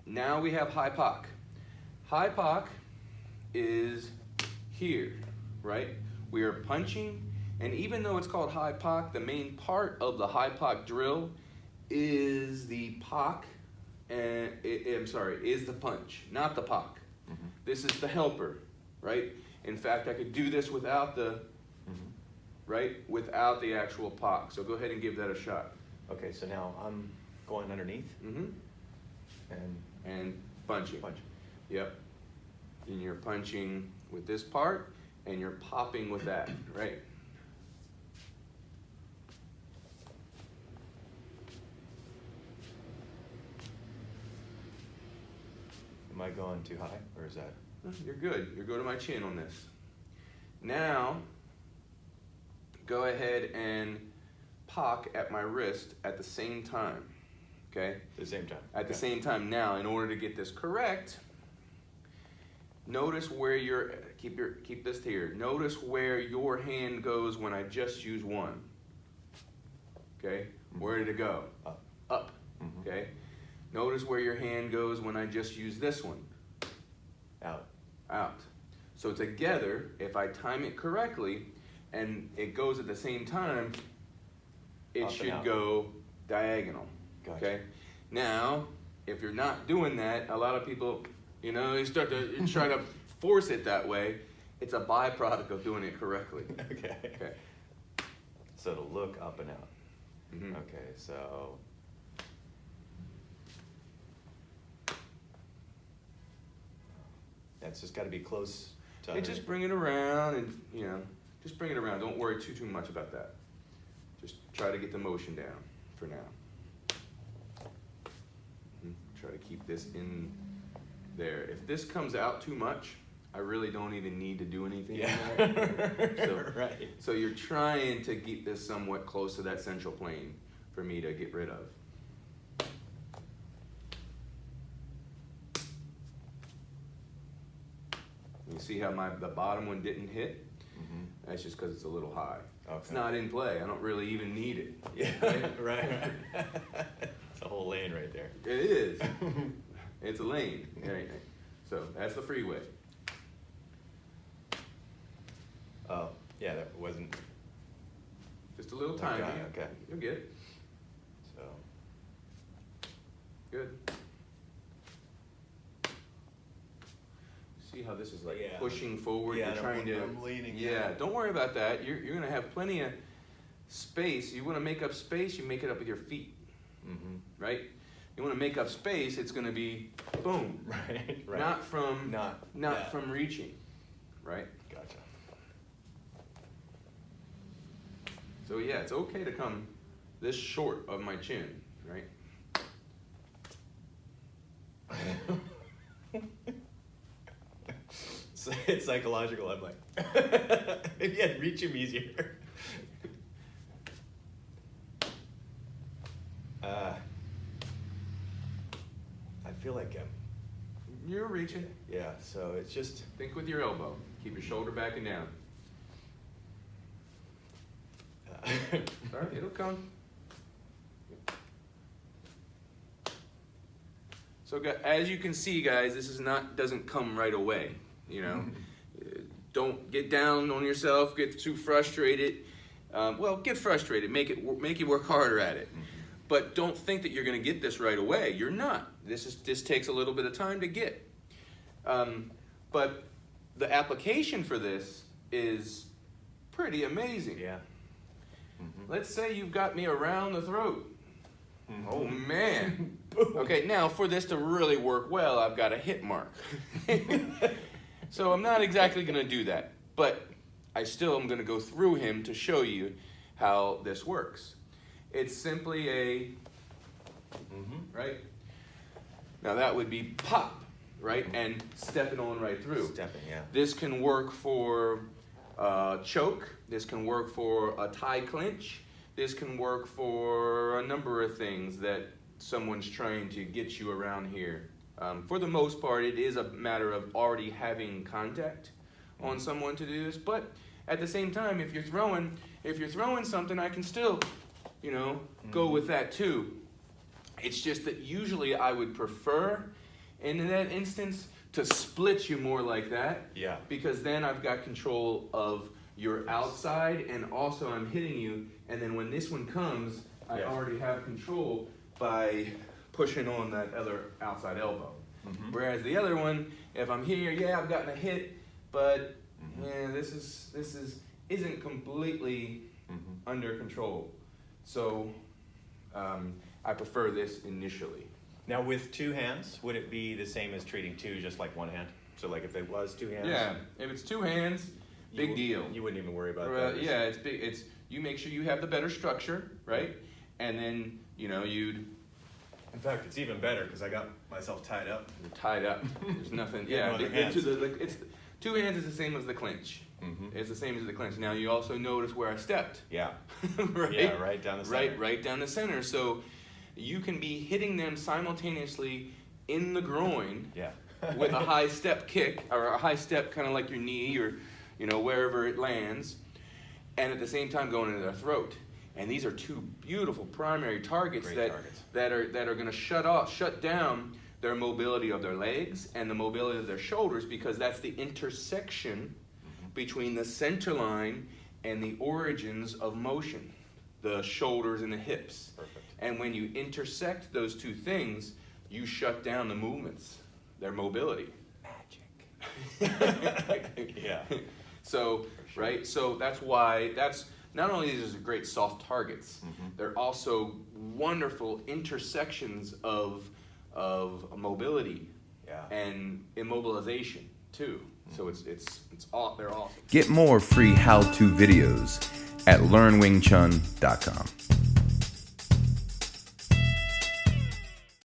Now we have high Pak. High Pak is here, right? We are punching, and even though it's called high Pak, the main part of the high Pak drill is the Pak, and is the punch, not the Pak. Mm-hmm. This is the helper, right? In fact, I could do this without the, right, without the actual Pak. So go ahead and give that a shot. Okay, so now I'm going underneath And punching. punch. Yep. And you're punching with this part, and you're popping with that, right? Am I going too high, or is that? You're good. You're good to my chin on this. Now, go ahead and Pak at my wrist at the same time, okay? At the same time. At the same time. Now, in order to get this correct, notice where your, keep this here. Notice where your hand goes when I just use one. Okay? Where did it go? Up. Up. Okay? Notice where your hand goes when I just use this one. Out. Out. So together, if I time it correctly and it goes at the same time, it Up and should out. go diagonal. Gotcha. Okay? Now, if you're not doing that, a lot of people, you know, they start to try to force it that way. It's a byproduct of doing it correctly. Okay. Okay. So it'll look up and out. Mhm. Okay, so. That's just got to be close to. Just bring it around and, you know, just bring it around. Don't worry too much about that. Just try to get the motion down for now. Try to keep this in there. If this comes out too much, I really don't even need to do anything. Yeah. So, right. So you're trying to keep this somewhat close to that central plane for me to get rid of. You see how the bottom one didn't hit? That's just because it's a little high. Okay. It's not in play. I don't really even need it. Yeah, right. It's a whole lane right there. It is. It's a lane. Right. So that's the freeway. Oh, yeah, that wasn't. Just a little tiny. Okay. You'll get it. So. Good. See how this is like Yeah. pushing forward? Yeah, You're trying to. I'm leaning. Yeah, don't worry about that. You're going to have plenty of space. You want to make up space, you make it up with your feet, right? You want to make up space, it's going to be boom. Right. Not from Not from reaching, right? Gotcha. So yeah, it's okay to come this short of my chin, right? It's psychological. I'm like, maybe I'd reach him easier. I feel like You're reaching. yeah. So it's just Think with your elbow. Keep your shoulder back and down. All right, it'll come. So as you can see, guys, this doesn't come right away. You know, don't get down on yourself. Get too frustrated. Well, get frustrated. Make you work harder at it. But don't think that you're going to get this right away. You're not. This takes a little bit of time to get. But the application for this is pretty amazing. yeah. Let's say you've got me around the throat. Oh man. Okay, now for this to really work well, I've got a hit mark. So I'm not exactly going to do that, but I still am going to go through him to show you how this works. It's simply a, right? Now that would be pop, right? And stepping on right through. Stepping, yeah. This can work for choke. This can work for a tie clinch. This can work for a number of things that someone's trying to get you around here. For the most part, it is a matter of already having contact on someone to do this. But at the same time, if you're throwing something, I can still, you know, go with that too. It's just that usually I would prefer, in that instance, to split you more like that. Yeah. Because then I've got control of your outside, and also I'm hitting you, and then when this one comes, I already have control by pushing on that other outside elbow. Whereas the other one, if I'm here, yeah, I've gotten a hit, but yeah, this isn't completely under control. So I prefer this initially. Now with two hands, would it be the same as treating two, just like one hand? So like if it was two hands? Yeah, if it's two hands, big deal. You wouldn't even worry about that. Yeah, it's big. It's you make sure you have the better structure, right? And then you'd. In fact, it's even better because I got myself tied up. You're tied up. There's nothing. Yeah, no other hands. It's two hands is the same as the clinch. It's the same as the clinch. Now you also notice where I stepped. Yeah. Right. Yeah, right down the center. Right down the center. So you can be hitting them simultaneously in the groin. Yeah. With a high step kick, or a high step kind of like your knee, or wherever it lands, and at the same time going into their throat. And these are two beautiful primary targets that are going to shut down their mobility of their legs and the mobility of their shoulders, because that's the intersection between the center line and the origins of motion, the shoulders and the hips. Perfect. And when you intersect those two things, you shut down the movements, their mobility. Magic. Yeah. So, sure. Right? So that's why not only these are great soft targets, they're also wonderful intersections of mobility and immobilization too. So they're awesome. Get more free how-to videos at learnwingchun.com.